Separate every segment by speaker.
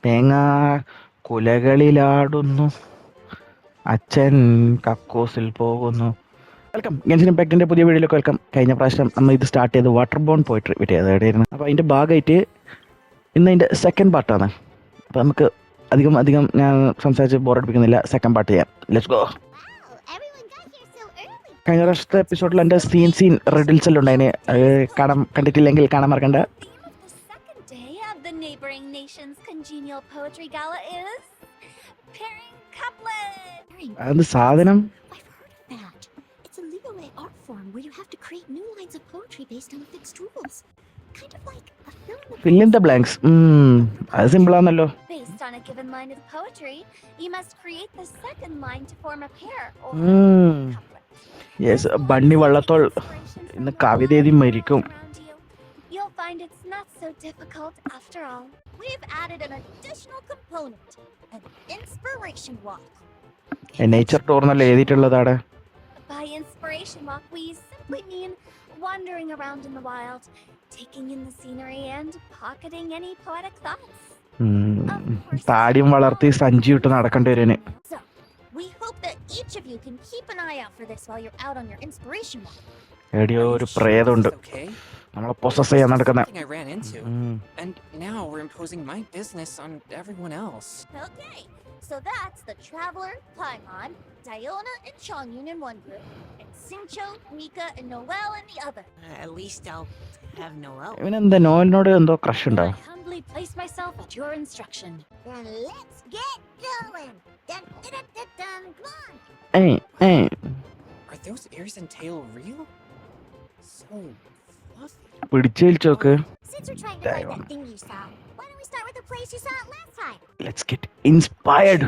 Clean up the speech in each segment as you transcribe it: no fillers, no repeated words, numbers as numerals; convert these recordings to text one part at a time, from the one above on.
Speaker 1: തേങ്ങ കുലകളിലാടുന്നു, അച്ഛൻ കക്കൂസിൽ പോകുന്നു. വെൽക്കം ഗെൻഷിൻ ഇംപാക്റ്റിൻ്റെ പുതിയ വീഡിയോയിലേക്ക് വെൽക്കം. കഴിഞ്ഞ പ്രാവശ്യം നമ്മൾ ഇത് സ്റ്റാർട്ട് ചെയ്ത് വാട്ടർബോൺ പോയിട്ട് എവിടെയായിരുന്നു. അപ്പോൾ അതിൻ്റെ ഭാഗമായിട്ട് ഇന്ന് അതിൻ്റെ സെക്കൻഡ് പാർട്ടാണ്. അപ്പോൾ നമുക്ക് അധികം ഞാൻ സംസാരിച്ച് ബോറടിപ്പിക്കുന്നില്ല. സെക്കൻഡ് പാർട്ട് ചെയ്യാം. Let's go. കഴിഞ്ഞ പ്രാവശ്യത്തെ എപ്പിസോഡിൽ എൻ്റെ സീൻ റിഡിൽസ് എല്ലാം ഉണ്ടായിന്. കണ്ടിട്ടില്ലെങ്കിൽ കാണാൻ മറക്കണ്ട. അത് സാധനം fill in the blanks. അത് സിമ്പിൾ ആണല്ലോ.
Speaker 2: Based on a given line of poetry, you must create the second line to form a pair or couplet.
Speaker 1: Yes, bunny Vallathol ഇന്ന് കവിത എഴുതി മരിക്കും.
Speaker 2: You'll find it's not so difficult after all. We've added an additional component, an inspiration walk.
Speaker 1: Nature ടൂറിനല്ലേ എഴുതിയിട്ടുള്ളതാണ്.
Speaker 2: By inspiration walk, we simply mean wandering around in the wild, taking in the scenery and pocketing any poetic thoughts.
Speaker 1: താടിയും വളർത്തി സഞ്ചി ഇട്ട് നടക്കേണ്ടി വരും.
Speaker 2: So, we hope that each of you can keep an eye out for this while you're out on your inspiration walk.
Speaker 1: എടിയോ ഒരു പ്രേതമുണ്ട് നമ്മളെ possess ചെയ്യാൻ നടക്കുന്നത്.
Speaker 3: And now we're imposing my business on everyone else.
Speaker 2: Okay, so that's the Traveler, Paimon, Diona, and Chongyun in one group, and Sincho, Mika, and Noel in the other.
Speaker 4: At least I'll have Noel.
Speaker 1: ഇവനെന്താ നോവലിനോട് എന്തോ crush ഉണ്ടോ?
Speaker 2: I humbly place myself at your instruction.
Speaker 4: Then let's get going. Dun, dun, dun, dun, dun. Come on.
Speaker 3: Are those ears and tail real? So fluffy.
Speaker 1: പിടിച്ചേൽച്ചോക്ക്.
Speaker 4: Since we're trying to find that thing you saw, why don't we start with the place you saw it last time?
Speaker 1: Let's get inspired.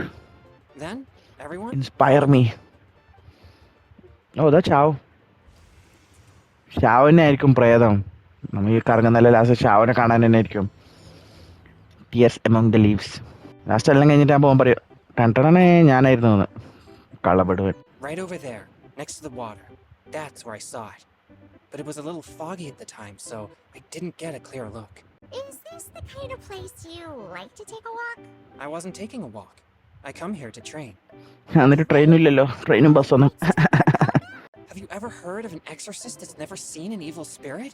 Speaker 3: Then, everyone?
Speaker 1: Inspire me. Oh, that's how. ഷാവനെ ആയിരിക്കും പ്രേതം. നമ്മൾ ഈ കറങ്ങുന്നല്ല last ഷാവനെ കാണാൻ തന്നെ ആയിരിക്കും. Tears among the leaves. Last എല്ലാം കഴിഞ്ഞിട്ട് ഞാൻ പോകാൻ പറയും ടണ്ടണേ ഞാനായിരുന്നു കള്ളപ്പെടുവൻ.
Speaker 3: Right over there, next to the water. That's where I saw it. But it was a little foggy at the time, so I didn't get a clear look.
Speaker 4: Is this the kind of place you like to take a walk?
Speaker 3: I wasn't taking a walk. I come here to train.
Speaker 1: എന്നിട്ട് ട്രെയിനും ഇല്ലല്ലോ, ട്രെയിനും ബസ്സൊന്നും.
Speaker 3: Have you ever heard of an exorcist that's never seen an evil spirit?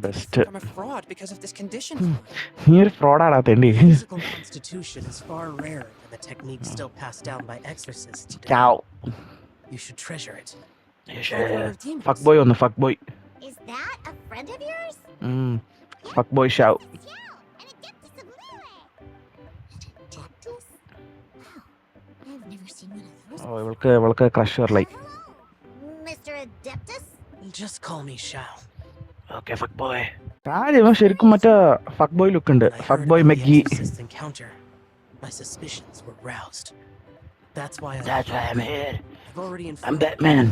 Speaker 1: Best.
Speaker 3: I'm a fraud because of this condition.
Speaker 1: നീ ഒരു ഫ്രോഡാടാ തെണ്ടി.
Speaker 5: Physical constitution is far rarer than the technique still passed down by exorcists today.
Speaker 1: Cow.
Speaker 5: You should treasure it.
Speaker 1: Fuck boy ഒന്ന് fuck boy.
Speaker 4: Is that a friend of yours?
Speaker 1: Fuck boy Shaw.
Speaker 4: An adeptus of Lille. An adeptus? Wow, I've never seen one of those.
Speaker 1: ഓ ഇവൾക്ക് crush വരലായി.
Speaker 4: Mr. Adeptus?
Speaker 5: Just call me Shao.
Speaker 1: Okay, fuck boy. കാര്യം ശരിക്കും മറ്റേ fuck boy look ഉണ്ട്. fuck boy മെഗ്ഗി.
Speaker 5: Encounter. My suspicions were roused. That's why
Speaker 1: I'm here.
Speaker 5: I've already
Speaker 1: I'm
Speaker 5: informed
Speaker 1: that man.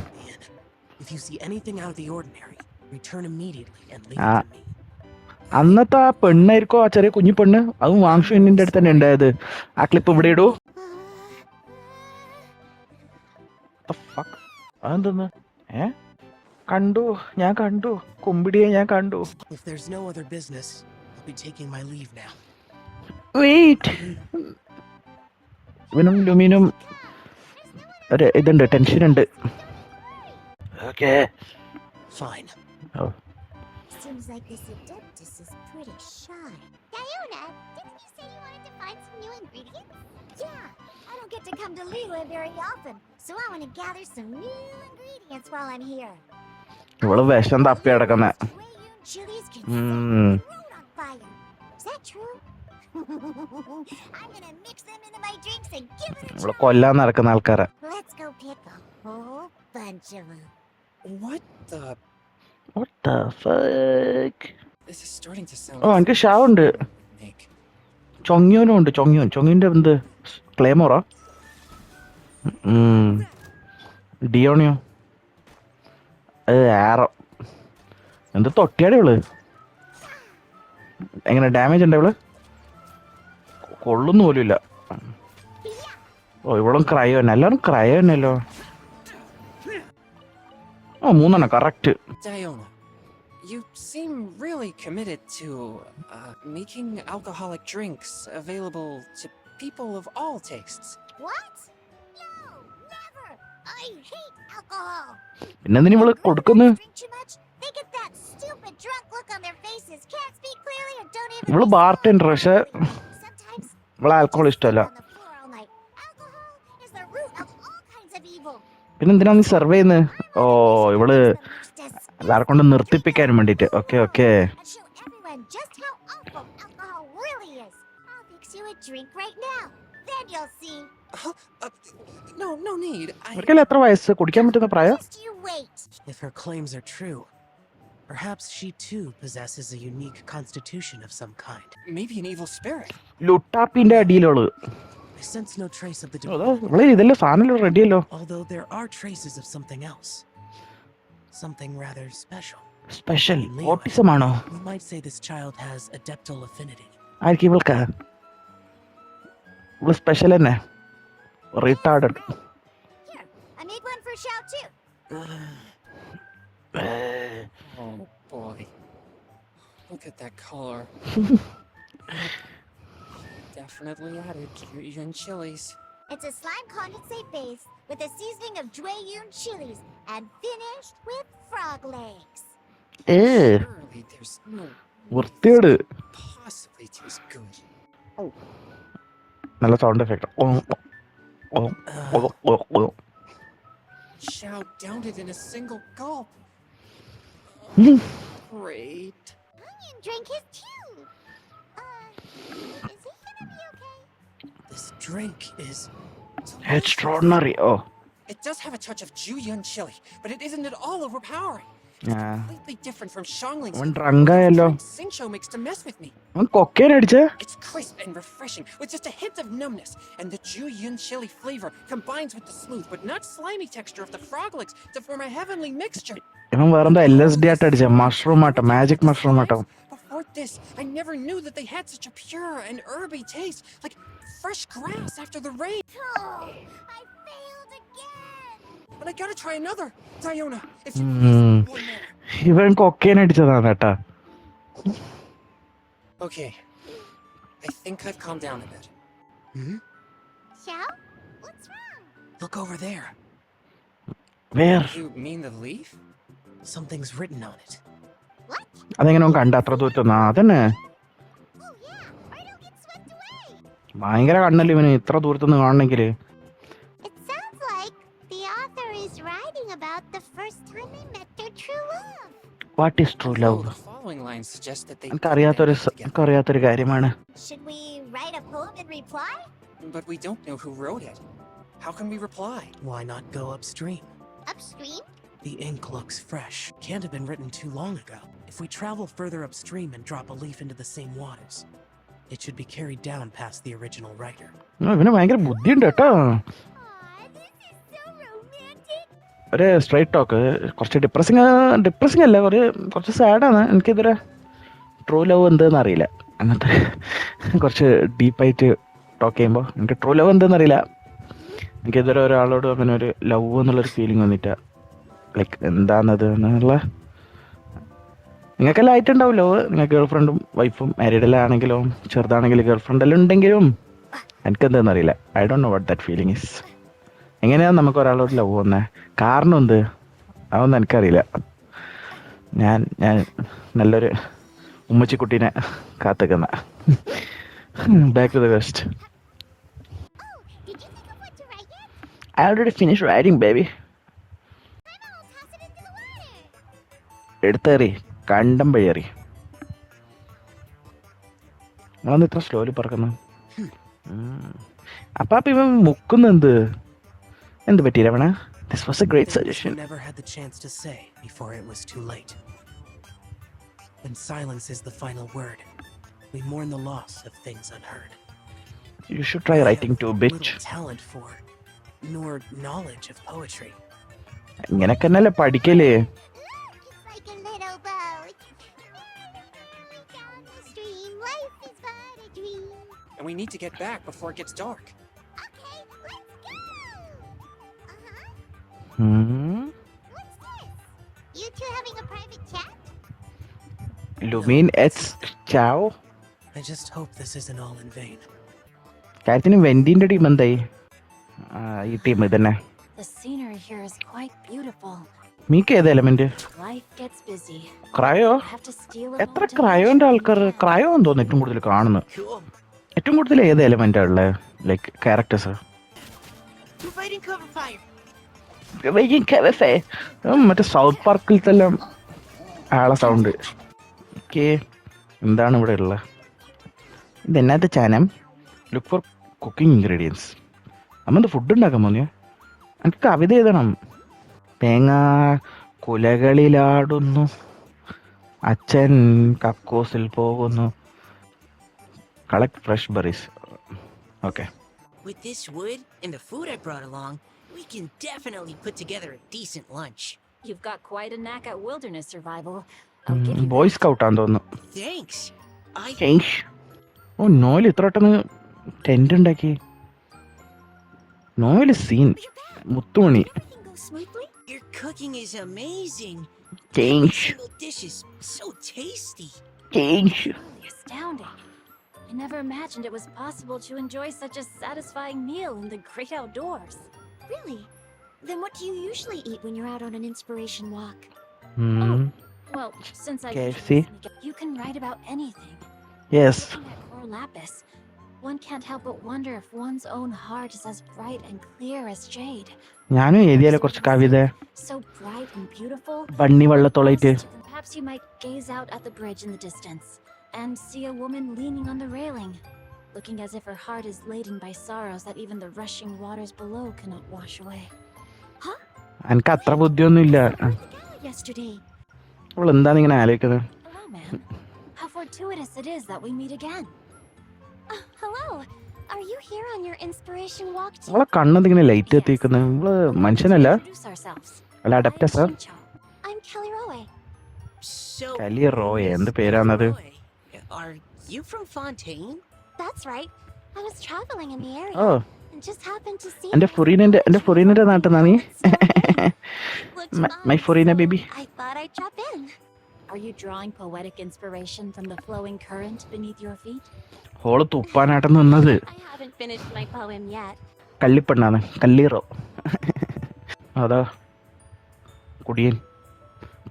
Speaker 5: If you see anything out of the ordinary, return immediately and leave it to me.
Speaker 1: അന്നത്തെ ആ പെണ്ണായിരിക്കോ ആ ചെറിയ കുഞ്ഞു പെണ്ണ് അതും വാങ്ഷു എന്നിന്റെ അടുത്ത് തന്നെ ഉണ്ടായത്. ആ ക്ലിപ്പ് ഇവിടെ ഇടൂ. അതെന്തെന്ന് ഞാൻ കണ്ടു കുമ്പിടിയെ ഞാൻ കണ്ടു.
Speaker 5: If there's no other business, I'll be taking my leave now.
Speaker 1: Wait. ഇവനും ലുമിനും ഒരു ഇതുണ്ട്, ടെൻഷൻ ഉണ്ട്. Okay.
Speaker 5: Fine.
Speaker 1: Oh.
Speaker 4: Seems like this Adeptus is pretty shy. Diona, didn't you say you wanted to find some new ingredients? Yeah, I don't get to come to Lille very often, so I want to gather some new ingredients while I'm here.
Speaker 1: ഇവള് വിഷം തപ്പി കിടക്കുന്ന.
Speaker 4: Chilies can set the road on fire. Is that true? I'm gonna mix them into my drinks and give it a
Speaker 1: ഇവള്
Speaker 4: try.
Speaker 1: കൊല്ലാൻ നടക്കുന്ന ആൾക്കാരാ.
Speaker 4: Let's go pick a whole bunch of them.
Speaker 3: What the?
Speaker 1: What the fuck?
Speaker 3: This is starting to sound.
Speaker 1: ഓ എനിക്ക് ഷാവുണ്ട്,
Speaker 3: Make.
Speaker 1: ചൊങ്ങിയോനും ഉണ്ട്. ചൊങ്ങിന്റെ എന്ത് ക്ലേമോറോ ഡിയോണിയോ ആറോ എന്ത് തൊട്ടിയാടി ഇവള്. എങ്ങനെ ഡാമേജ് ഉണ്ട് ഇവള്? കൊള്ളുന്നു പോലും ഇല്ല. ഓ ഇവളും ക്രയോ തന്നെ, എല്ലാവരും ക്രയോ തന്നെയല്ലോ. ഓ മൂന്നെണ്ണം correct.
Speaker 3: Diona, You seem really committed to making alcoholic drinks available to people of all tastes.
Speaker 4: What? No, never! I hate alcohol!
Speaker 1: പിന്നെന്തിനാ ഇവള്
Speaker 4: When
Speaker 1: കൊടുക്കുന്നു?
Speaker 4: girls drink too much, they get that stupid drunk look on their faces, can't speak clearly, and don't even
Speaker 1: ഇവള്
Speaker 4: respond
Speaker 1: bartender പക്ഷെ
Speaker 4: properly. Sometimes
Speaker 1: ഇവളെ alcohol
Speaker 4: just
Speaker 1: ഇഷ്ടമല്ല.
Speaker 4: sleep on the floor all night. Alcohol is the root of all kinds of evil.
Speaker 1: പിന്നെന്തിനാ നീ serve ചെയ്യുന്നത്? ഓ ഇവള്
Speaker 4: It's the most disgusting
Speaker 1: എല്ലാരെ കൊണ്ട് നിർത്തിപ്പിക്കാൻ വേണ്ടിട്ട്. Okay okay.
Speaker 4: and show everyone just how awful alcohol really is. I'll fix you a drink right now. Then you'll see.
Speaker 3: Huh? No need.
Speaker 1: അവർക്കെല്ലാം എത്ര വയസ്സ്? കുടിക്കാൻ പറ്റുന്ന പ്രായം?
Speaker 4: Just you wait.
Speaker 5: If her claims are true, perhaps she too possesses a unique constitution of some kind.
Speaker 3: Maybe an evil spirit.
Speaker 1: ലുട്ടാപ്പിന്റെ അടിയിലുള്ളു.
Speaker 5: I sense no trace of the
Speaker 1: അതോ
Speaker 5: demonic,
Speaker 1: ഇവള് ഇതെല്ലാം സാധനം റെഡിയല്ലോ.
Speaker 5: although there are traces of something else. Something rather special.
Speaker 1: Special autism ആണോ?
Speaker 5: We might say this child has adeptal affinity.
Speaker 1: ആയിരിക്കും ഇവൾക്ക്. ഇവള് special തന്നെ. Retarded.
Speaker 4: Here, I made one for Xiao too.
Speaker 3: Oh boy. Look at that color. Definitely added Julian chilies.
Speaker 4: It's a slime condensate base with a seasoning of Jueyun chilies and finished with frog legs.
Speaker 3: Surely there's no
Speaker 1: വൃത്തിയോട്.
Speaker 3: possibly taste good.
Speaker 1: നല്ല sound effect.
Speaker 3: Xiao downed it in a single gulp. Great.
Speaker 4: Onion drank his too. Is he gonna be okay?
Speaker 5: This drink is
Speaker 1: extraordinary. Oh
Speaker 3: It does have a touch of Julian chili, but it isn't at all overpowering. Completely different from Xiangling's.
Speaker 1: അവൻ ഡ്രങ്കായല്ലോ.
Speaker 3: Xingqiu makes to mess with me.
Speaker 1: അവൻ കൊക്കേൻ അടിച്ചേ.
Speaker 3: It's crisp and refreshing, with just a hint of numbness, and the Julian chili flavor combines with the smooth but not slimy texture of the frog legs to form a heavenly mixture.
Speaker 1: ഇവൻ വേറെന്തോ LSD ആയിട്ട് അടിച്ച mushroom ആട്ടോ, magic mushroom ആട്ടോ.
Speaker 3: Before this, I never knew that they had such a pure and herby taste, like fresh grass after the rain.
Speaker 4: Oh, I failed again.
Speaker 3: But I gotta try another, Diona. If you
Speaker 1: Hmm.
Speaker 3: one more.
Speaker 1: ഇവൻ കൊക്കേൻ അടിച്ചതാണ് കേട്ടാ.
Speaker 3: Okay, I think I've calmed down a bit.
Speaker 4: Xiao, what's wrong?
Speaker 5: look over there.
Speaker 1: Where
Speaker 3: You mean the leaf?
Speaker 5: Something's written on it.
Speaker 4: What?
Speaker 1: അതെങ്ങനെ അവൻ കണ്ട അത്ര ദൂരത്തുനിന്ന്? അതന്നെ
Speaker 4: Oh yeah, or it'll get swept away.
Speaker 1: ഭയങ്കര കണ്ണല്ലേ ഇവന് ഇത്ര ദൂരത്തുനിന്ന് കാണണമെങ്കിൽ.
Speaker 4: It sounds like the author is writing about the first time they met their true love.
Speaker 1: What is true love?
Speaker 3: The following lines suggest that they
Speaker 1: എനിക്കറിയാത്തൊരു കാര്യമാണ്.
Speaker 4: Should we write a poem in reply?
Speaker 3: But we don't know who wrote it. How can we reply?
Speaker 5: Why not go upstream?
Speaker 4: Upstream?
Speaker 5: The ink looks fresh. Can't have been written too long ago. If we travel further upstream and drop a leaf into the same waters, it should be carried down past the original writer.
Speaker 1: ഇവന് ഭയങ്കര ബുദ്ധിയുണ്ട് കേട്ടോ.
Speaker 4: Aw, this is so romantic.
Speaker 1: ഒരു straight talk. കുറച്ച് depressing അല്ല, കുറച്ച് സാഡാണ്. എനിക്കിതുവരെ true love എന്തെന്ന് അറിയില്ല. അങ്ങനത്തെ കുറച്ച് ഡീപ്പായിട്ട് ടോക്ക് ചെയ്യുമ്പോൾ എനിക്ക് ട്രൂ ലവ് എന്തെന്ന് അറിയില്ല. എനിക്കിതുവരെ ഒരാളോട് അങ്ങനെ ഒരു ലവ് എന്നുള്ളൊരു ഫീലിംഗ് വന്നിട്ട് ലൈക്ക് എന്താണത് എന്നുള്ള. നിങ്ങൾക്കെല്ലാം ആയിട്ടുണ്ടാവുമല്ലോ. നിങ്ങൾ ഗേൾ ഫ്രണ്ടും വൈഫും മാരീഡെല്ലാം ആണെങ്കിലും ചെറുതാണെങ്കിലും ഗേൾ ഫ്രണ്ടെല്ലാം ഉണ്ടെങ്കിലും എനിക്കെന്താണെന്ന് അറിയില്ല. I don't know what that feeling is. എങ്ങനെയാണ് നമുക്ക് ഒരാളോട് ലവ് വന്നത്? കാരണം എന്ത്? അതൊന്നും എനിക്കറിയില്ല. ഞാൻ നല്ലൊരു ഉമ്മച്ചിക്കുട്ടീനെ കാത്തുക്കുന്ന. Back to the west.
Speaker 4: Oh, did you think of what to write yet?
Speaker 1: I already finished writing, baby.
Speaker 4: I'm gonna toss it into the water.
Speaker 1: എടുത്തേറി കണ്ടം വഴിയേറി. നമ്മളന്ന് ഇത്ര സ്ലോലി പറക്കുന്നു. അപ്പൊ ഇവൻ മുക്കുന്നെന്ത്? എന്ത് പറ്റി Ramana? This was a great
Speaker 5: Things
Speaker 1: suggestion.
Speaker 5: we never had the chance to say before it was too late. When silence is the final word, we mourn the loss of things unheard.
Speaker 1: You should try writing too, bitch.
Speaker 5: Little talent for, nor knowledge of poetry.
Speaker 1: ഇങ്ങനൊക്കെ തന്നെയല്ലേ പഠിക്കല്.
Speaker 4: Look, it's like a little boat. Down the stream, life is but a dream.
Speaker 3: And we need to get back before it gets dark.
Speaker 4: Okay, let's go.
Speaker 1: Hmm?
Speaker 4: What's this? You two having a private chat?
Speaker 1: Lumine എച്ച് ചാവോ.
Speaker 5: I just hope this isn't all in vain.
Speaker 1: കാര്യത്തിന് വെന്റിന്റെ team എന്തായി? ഈ team ഇതന്നെ.
Speaker 2: The scenery here is quite beautiful.
Speaker 1: മീക്ക് ഏത് element?
Speaker 2: Life gets busy.
Speaker 1: Cryo?
Speaker 2: I have to steal a
Speaker 1: എത്ര
Speaker 2: little
Speaker 1: ക്രയോന്റെ
Speaker 2: dimension
Speaker 1: ആൾക്കാർ?
Speaker 2: from the
Speaker 1: ക്രയോ എന്ന് തോന്നുന്നു ഏറ്റവും കൂടുതൽ കാണുന്നത്. ഏറ്റവും കൂടുതൽ ഏത് എലമെന്റാ ഉള്ളത്? Like characters. മറ്റേ സൗത്ത് പാർക്കിലത്തെ ആളെ സൗണ്ട്. ഓക്കെ, എന്താണ് ഇവിടെ ഉള്ളത്? ഇതെന്നാത്ത ചാനം? Look for cooking ingredients. അമ്മ ഫുഡ് ഉണ്ടാക്കാൻ പോന്നിയോ? എനിക്ക് കവിത എഴുതണം. തേങ്ങ കുലകളിലാടുന്നു, അച്ഛൻ കക്കോസിൽ പോകുന്നു. Collect fresh berries. Okay.
Speaker 6: With this wood and the food I brought along, we can definitely put together a decent lunch.
Speaker 2: You've got quite a knack at wilderness survival. I'll give you
Speaker 1: boy സ്കൗട്ടാന്ന് തോന്നുന്നു.
Speaker 6: Thanks.
Speaker 1: ഓ, നോയിൽ ഇത്ര പെട്ടെന്ന് tent ഉണ്ടാക്കി. നോയിൽ scene മുത്തുമണി.
Speaker 2: everything go smoothly.
Speaker 6: Your cooking is amazing.
Speaker 1: Change.
Speaker 6: Every single dish is so tasty.
Speaker 2: Truly astounding. I never imagined it was possible to enjoy such a satisfying meal in the great outdoors.
Speaker 4: Really? Then what do you usually eat when you're out on an inspiration walk?
Speaker 2: Well, since I
Speaker 1: KFC?
Speaker 2: you can write about anything.
Speaker 1: Yes.
Speaker 2: Looking at Cor Lapis, one can't help but wonder if one's own heart is as bright and clear as jade.
Speaker 1: ഞാനും എഴുതിയാലോ കുറച്ച് കവിത.
Speaker 2: So bright and beautiful.
Speaker 1: Bunny വള്ളത്തോളായിട്ട്.
Speaker 2: Perhaps you might gaze out at the bridge in the distance and see a woman leaning on the railing, looking as if her heart is laden by sorrows that even the rushing waters below cannot wash away.
Speaker 1: എനിക്ക് അത്ര ബുദ്ധിയൊന്നും ഇല്ല.
Speaker 4: Yesterday.
Speaker 1: അവൾ എന്താണ് ഇങ്ങനെ ആലോചിക്കുന്നത്?
Speaker 2: Hello, ma'am. How fortuitous it is that we meet again.
Speaker 4: Hello. Are you here on your inspiration walk too?
Speaker 1: അവളെ കണ്ണെന്തിങ്ങനെ light എത്തിക്കുന്നത്? ഇവള് മനുഷ്യനല്ല,
Speaker 2: Introduce ourselves.
Speaker 1: അല്ല അഡപ്റ്റസാ?
Speaker 4: I'm Kelly Rowe.
Speaker 6: So,
Speaker 1: കലി റോയ് എന്ത് പേരാണത്?
Speaker 6: Roy, are you from Fontaine?
Speaker 4: That's right. I was traveling in the area
Speaker 1: oh,
Speaker 4: and just happened to see
Speaker 1: എന്റെ ഫൊറീനന്റെ നാട്ടിൽ നിന്നാ നീ?
Speaker 4: Looked
Speaker 1: My
Speaker 4: fine,
Speaker 1: foreigner
Speaker 4: so
Speaker 1: baby.
Speaker 4: I thought I'd drop in.
Speaker 2: Are you drawing poetic inspiration from the flowing current beneath your feet?
Speaker 1: ഹോള് തുപ്പാനാട്ടം നിന്നത്.
Speaker 4: I haven't finished my poem yet.
Speaker 1: കള്ളിപ്പെണ്ണാണ്, കല്ലീറോ. അതാ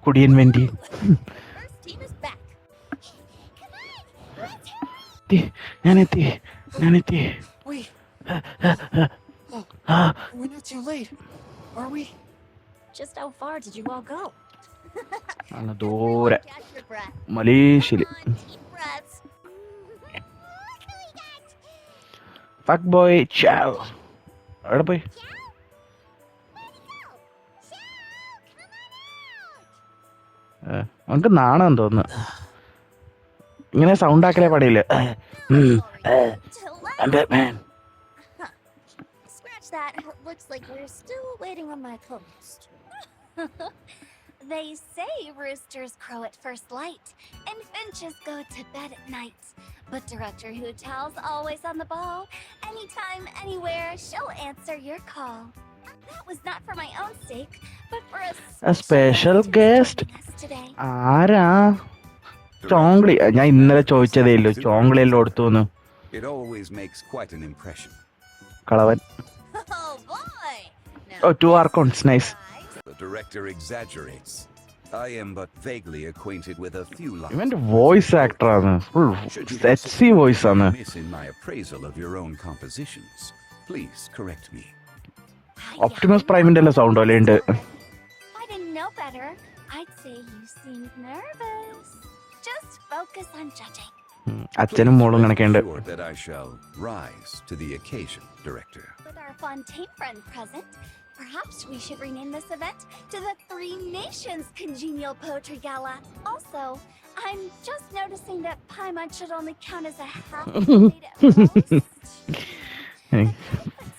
Speaker 1: കുടിയൻ വെന്റി.
Speaker 4: First team is back. Come on.
Speaker 1: ഞാനെത്തി.
Speaker 3: Wait. We're not too late, are we?
Speaker 2: Just how far did you all go?
Speaker 1: ആണ് ദൂരെ
Speaker 4: Catch your breath.
Speaker 1: മലേഷ്യയില്.
Speaker 4: Come on, deep breaths.
Speaker 1: Fuck boy ചാവ്. എവിടെ പോയി? അവനക്ക് നാണം തോന്നുന്നു. ഇങ്ങനെ സൗണ്ട് ആക്കലേ പാടില്ല.
Speaker 4: Scratch that. Looks like we're still waiting on my post.
Speaker 2: They say roosters crow at first light and finches go to bed at night. But Director Hootal's always on the ball. Anytime, anywhere, she'll answer your call. That was not for my own sake, but for
Speaker 1: A special guest.
Speaker 2: today.
Speaker 1: ആരാ? ചോങ്ക്ലി. ഞാൻ ഇന്നലെ ചോദിച്ചതേ ഇല്ലു ചോങ്ക്ലി എല്ലാം കൊടുത്തു.
Speaker 7: It always makes quite an impression.
Speaker 1: കളവൻ.
Speaker 4: Oh boy! Now
Speaker 1: Oh, 2 archons, nice.
Speaker 7: The director exaggerates. I am but vaguely acquainted with a few lines.
Speaker 1: ഇവന്റെ voice ആക്ടറാണ്. Full sexy voice ആണ്.
Speaker 7: Miss in my appraisal of your own compositions. Please correct me.
Speaker 1: Optimus പ്രൈമിന്റെ എല്ലാം sound പോലെ ഉണ്ട്.
Speaker 2: I didn't know better. I'd say you seemed nervous. Just focus on judging.
Speaker 1: അച്ഛനും മോളും കണക്കുണ്ട്.
Speaker 7: Sure that I shall rise to the occasion, director.
Speaker 2: With our Fontaine friend present, perhaps we should rename this event to the Three Nations Congenial Poetry Gala. Also, I'm just noticing that Paimon should only count as a half plate at most.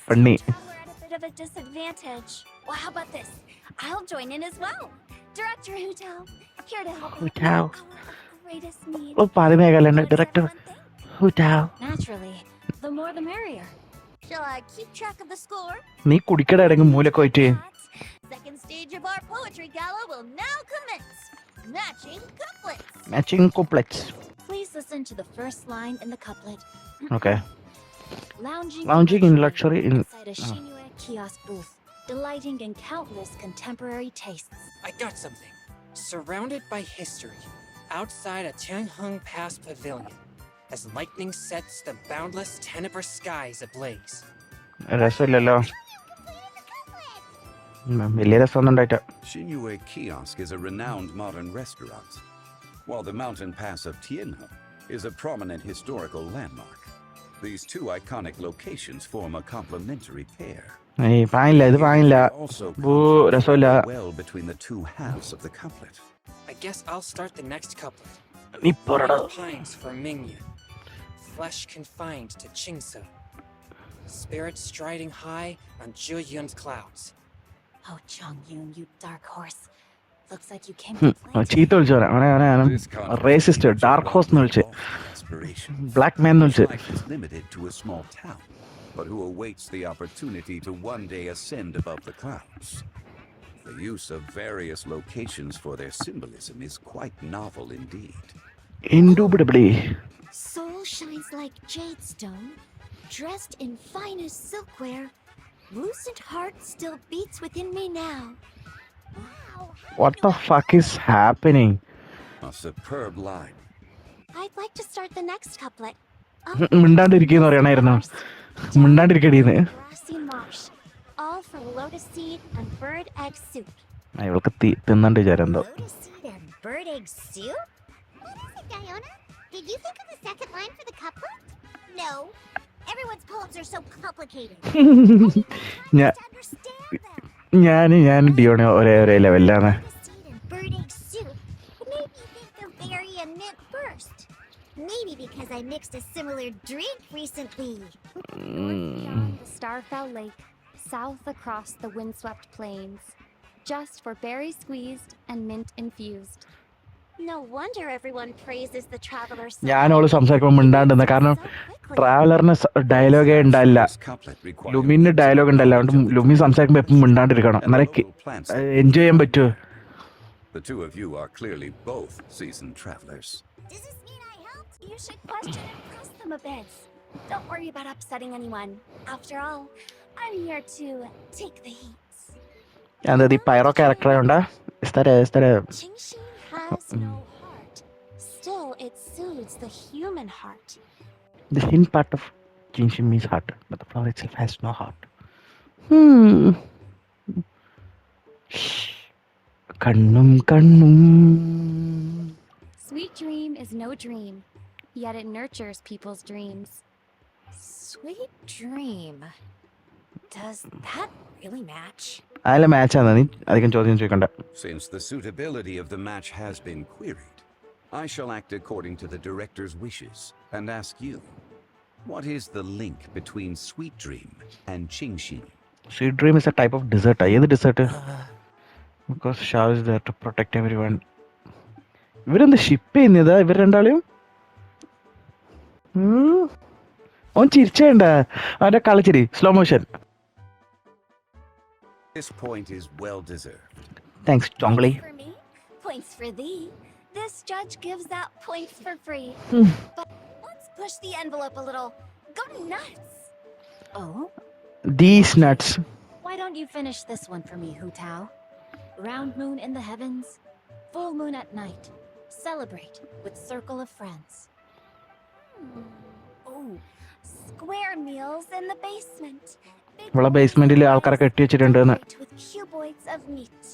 Speaker 1: Funny.
Speaker 2: We're at a bit of a disadvantage. Well, how about this? I'll join in as well. Director Hootal, here to help with
Speaker 1: Hootal.
Speaker 2: our greatest need.
Speaker 1: ഓ പറയുന്ന കേൾക്കല്ലേ director.
Speaker 2: Naturally, the more the merrier.
Speaker 4: Shall I keep track of the score?
Speaker 1: നീ കുടിക്കട ഇടങ്ങും മൂലൊക്കെ പോയിട്ട്.
Speaker 4: Second stage of our poetry gala will now commence.
Speaker 2: Matching couplets.
Speaker 1: Matching couplets.
Speaker 2: Please listen to the first line in the couplet.
Speaker 1: Okay.
Speaker 2: Lounging
Speaker 1: in luxury in
Speaker 2: beside a Shinue kiosk booth, delighting in countless contemporary tastes.
Speaker 3: I got something. Surrounded by history, outside a Tianheng Pass pavilion, as lightning sets the boundless tenebrous skies ablaze.
Speaker 1: രസമില്ലല്ലോ. വലിയ രസമൊന്നും ഉണ്ടായിട്ട.
Speaker 7: Shinue Kiosk is a renowned modern restaurant, while the mountain pass of Tianheng is a prominent historical landmark. These two iconic locations form a complementary pair.
Speaker 1: ഏയ് പായില്ല, ഇത് പായില്ല.
Speaker 7: Also
Speaker 1: രസമില്ല.
Speaker 7: well between the two halves of the couplet.
Speaker 3: I guess I'll start the next couplet.
Speaker 1: നീ പറടാ.
Speaker 3: Pines for Mingyan, flesh confined to Qingse, spirit striding high on Zhuyun's clouds.
Speaker 2: Oh, Chongyun, you dark horse. Looks like you came to play.
Speaker 1: ചീത്ത വിളിച്ചു അവനെ racist dark ഹോസ് എന്ന് വിളിച്ച് black man എന്ന് വിളിച്ച്.
Speaker 7: Life is limited to a small town, but who awaits the opportunity to one day ascend above the clouds. The use of various locations for their symbolism is quite novel indeed.
Speaker 1: Indubitably.
Speaker 4: Soul shines like jade stone, dressed in finest silkwear. Lucent heart still beats within me now. Wow.
Speaker 1: What the fuck is happening?
Speaker 7: A superb line.
Speaker 4: I'd like to start the next couplet.
Speaker 1: മിണ്ടാണ്ടിരിക്കുന്നു പറയണായിരുന്നു. മിണ്ടാണ്ടിരിക്കടീന്ന്.
Speaker 4: Grassy marsh, all for lotus seed and bird egg soup.
Speaker 1: ഇവൾക്ക് തിന്നണ്ട് വിചാരം എന്തോ.
Speaker 4: Lotus seed and bird egg soup? What is it, Diona? Did you think of the second line for the couplet? No. Everyone's poems are so complicated.
Speaker 1: ഞാ-
Speaker 4: To understand them.
Speaker 1: ഞാൻ ഡിയോണി ഒരേ ലെവലിലാണ്.
Speaker 4: Lotus seed and bird egg soup made me think of berry and mint first. Maybe because I mixed a similar drink recently.
Speaker 8: Beyond the Starfell Lake, south across the windswept plains, just for berry squeezed and mint infused.
Speaker 4: No wonder everyone praises the traveler so
Speaker 1: ഞാനോള് സംസാരിക്കുമ്പോൾ മിണ്ടാണ്ടെന്ന്. കാരണം ട്രാവലറിന് ഡയലോഗേ ഉണ്ടായില്ല,
Speaker 7: This couplet requires
Speaker 1: ലുമിന് dialogue ഉണ്ടല്ലോ. അതുകൊണ്ട് ലുമി സംസാരിക്കുമ്പോൾ എപ്പം മിണ്ടാണ്ടിരിക്കണം,
Speaker 7: and
Speaker 1: എന്നാലേ
Speaker 7: local plants.
Speaker 1: Enjoy ചെയ്യാൻ പറ്റുമോ.
Speaker 7: The two of you are clearly both seasoned travelers.
Speaker 4: Does this mean I helped?
Speaker 2: You should question and press them a bit. Don't worry about upsetting anyone. After all, I'm here to take the heat.
Speaker 1: എന്താ ഈ pyro character ആയോണ്ടാ?
Speaker 2: Qingxin has no heart. Still, it soothes the human heart.
Speaker 1: The hint part of Genshin means heart, but the flower itself has no heart. Kannum.
Speaker 8: Sweet dream is no dream, yet it nurtures people's dreams.
Speaker 2: Sweet dream. Does that really match?
Speaker 1: അതിലെ മാച്ചാണ്, നീ അധികം ചോദ്യം ചോദിക്കണ്ട.
Speaker 7: Since the suitability of the match has been queried, I shall act according to the director's wishes and ask you, what is the link between Sweet Dream and Qingxin?
Speaker 1: Sweet dream is a type of dessert. ഏത് dessert? Because Shao is there to protect everyone. ഇവരെന്ത് ship ചെയ്യുന്നത് ഇവർ രണ്ടാളെയും? ഓൻ ചിരിച്ചേണ്ട, അവന്റെ കളിച്ചിരി slow motion.
Speaker 7: This point is well deserved.
Speaker 1: Thanks, Jongli.
Speaker 2: For me, points for thee. This judge gives that points for free. But let's push the envelope a little. Go nuts. Oh?
Speaker 1: These nuts.
Speaker 2: Why don't you finish this one for me, Hu Tao? Round moon in the heavens, full moon at night. Celebrate with circle of friends. Oh, square meals in the basement.
Speaker 1: ഇവിടെ ബേസ്മെന്റിൽ ആൾക്കാരെ കെട്ടി വെച്ചിട്ടുണ്ടെന്ന്.
Speaker 2: With cuboids of meat.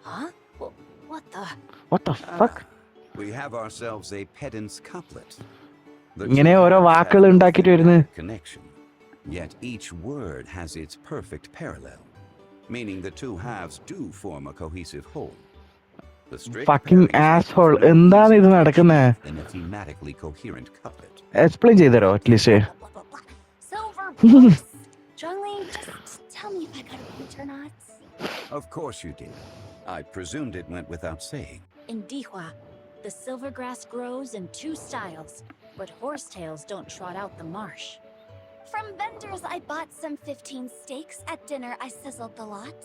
Speaker 2: Huh? What the?
Speaker 1: What the fuck?
Speaker 7: We have ourselves a pedant's couplet. The
Speaker 1: ഇങ്ങനെ
Speaker 7: two
Speaker 1: ഓരോ
Speaker 7: halves
Speaker 1: വാക്കുകൾ
Speaker 7: have no
Speaker 1: ഉണ്ടാക്കിയിട്ട് വരുന്നത്.
Speaker 7: thematic connection, yet each word has its perfect parallel, meaning the two halves do form a cohesive whole. The strict
Speaker 1: Fucking
Speaker 7: pairing is
Speaker 1: asshole.
Speaker 7: equally
Speaker 1: എന്താണ് ഇത് നടക്കുന്നത്?
Speaker 7: in a thematically coherent couplet.
Speaker 1: Explain ചെയ്തരോ at least.
Speaker 2: Blah, blah, blah. Silver books. Zhongli, just tell me if I got a point or not.
Speaker 7: Of course you did. I presumed it went without saying.
Speaker 2: In Dihua, the silver grass grows in two styles, but horsetails don't trot out the marsh. From vendors, I bought some 15 steaks. At dinner, I sizzled the lot.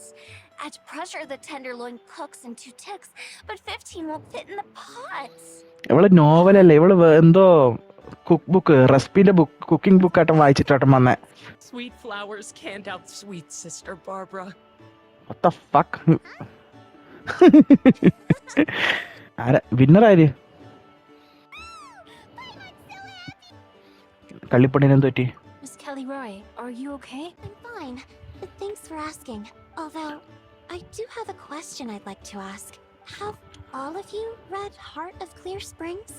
Speaker 2: At pressure, the tenderloin cooks in 2 ticks, but 15 won't fit in the pot.
Speaker 1: ഇവള് നോവലല്ലേ, ഇവള് എന്തോ cook book, റെസിപ്പിന്റെ book, cooking book ആയിട്ടും വായിച്ചിട്ടായിട്ടും വന്നേ.
Speaker 3: Sweet flowers can't out sweet Sister Barbara.
Speaker 1: What the fuck? ആരാ winner ആര്? കള്ളിപ്പണ്ണിന് എന്ത് പറ്റി?
Speaker 8: Miss Kelly Roy, are you okay?
Speaker 4: I'm fine, but thanks for asking. Although, I do have a question I'd like to ask. Have all of you read Heart of Clear Springs?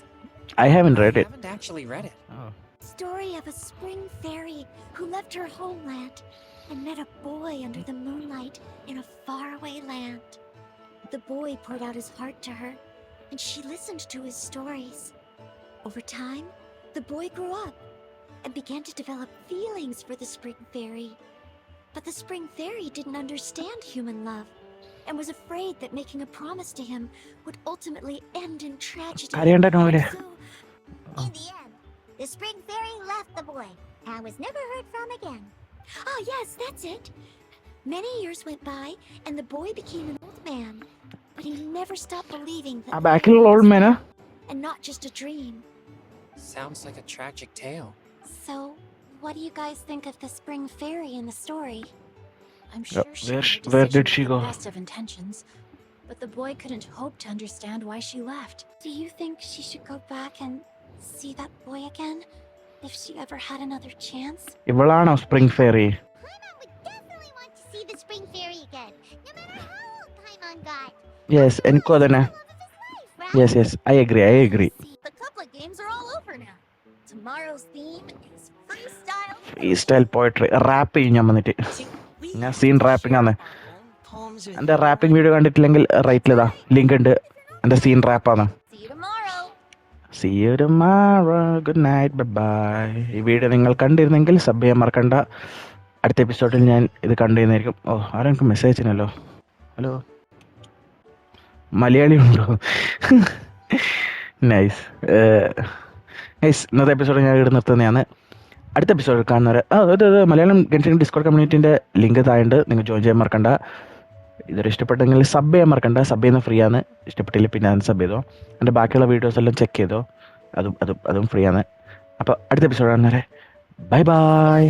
Speaker 1: I haven't read
Speaker 3: I
Speaker 1: it.
Speaker 3: haven't actually read it.
Speaker 1: Oh.
Speaker 4: Story of a spring fairy who left her homeland and met a boy under the moonlight in a faraway land. The boy poured out his heart to her, and she listened to his stories. Over time, the boy grew up and began to develop feelings for the spring fairy. But the spring fairy didn't understand human love and was afraid that making a promise to him would ultimately end in tragedy.
Speaker 1: കരയണ്ട novel.
Speaker 4: So, in the end, the spring fairy left the boy and was never heard from again. Ah, yes, that's it. Many years went by and the boy became an old man, but he never stopped believing
Speaker 1: ആ
Speaker 4: that
Speaker 1: ബാക്കിലുള്ള old മാനാ?
Speaker 4: and not just a dream.
Speaker 3: Sounds like a tragic tale.
Speaker 8: So, what do you guys think of the spring fairy in the story?
Speaker 2: I'm
Speaker 1: Yeah,
Speaker 2: sure she made a
Speaker 1: where did
Speaker 2: decision
Speaker 1: she
Speaker 2: with
Speaker 1: go?
Speaker 2: the best of intentions, but the boy couldn't hope to understand why she left.
Speaker 8: Do you think she should go back and see that boy again? If she ever had another chance?
Speaker 1: ഇവളാണോ spring fairy?
Speaker 4: Paimon would definitely want to see the spring fairy again, no matter how old Paimon got.
Speaker 1: Yes, എനിക്കും അതന്നെ.
Speaker 4: Love of his life, right?
Speaker 1: Yes yes, I agree.
Speaker 2: The couplet games are all over now. Tomorrow's theme is freestyle.
Speaker 1: Freestyle poetry rap ചെയ്യും ഞാൻ വന്നിട്ട്. ഞാൻ scene wrapping ആണ്. എൻ്റെ wrapping video കണ്ടിട്ടില്ലെങ്കിൽ റൈറ്റിലിതാ link ഉണ്ട്. എൻ്റെ scene റാപ്പാണ്.
Speaker 2: See you tomorrow.
Speaker 1: See you tomorrow. Good night. Bye bye. ഈ വീഡിയോ നിങ്ങൾ കണ്ടിരുന്നെങ്കിൽ സബ് ചെയ്യാൻ മറക്കണ്ട. അടുത്ത എപ്പിസോഡിൽ ഞാൻ ഇത് കണ്ടിരുന്നായിരിക്കും. ഓ, ആരും എനിക്ക് മെസ്സേജ് ചെയ്യുന്നല്ലോ. ഹലോ, മലയാളി ഉണ്ടോ? നൈസ്. ഇന്നത്തെ എപ്പിസോഡ് ഞാൻ ഇവിടെ നിർത്തുന്നതാണ്. അടുത്ത എപ്പിസോഡിൽ കാണുന്നവരെ അത് മലയാളം ഗെൻഷിൻ ഡിസ്കോഡ് കമ്മ്യൂണിറ്റീൻ്റെ ലിങ്ക് താഴെ നിങ്ങൾ ജോയിൻ ചെയ്യാൻ മറക്കണ്ട. ഇതൊരു ഇഷ്ടപ്പെട്ടെങ്കിൽ സബ് ചെയ്യാൻ മറക്കണ്ട. സബ് ചെയ്യുന്ന ഫ്രീ ആണ്. ഇഷ്ടപ്പെട്ടില്ല പിന്നെ അത് സബ് ചെയ്തോ. എൻ്റെ ബാക്കിയുള്ള വീഡിയോസ് എല്ലാം ചെക്ക് ചെയ്തോ. അതും ഫ്രീ ആണ്. അപ്പോൾ അടുത്ത എപ്പിസോഡ് കാണുന്നവരെ ബൈ ബൈ.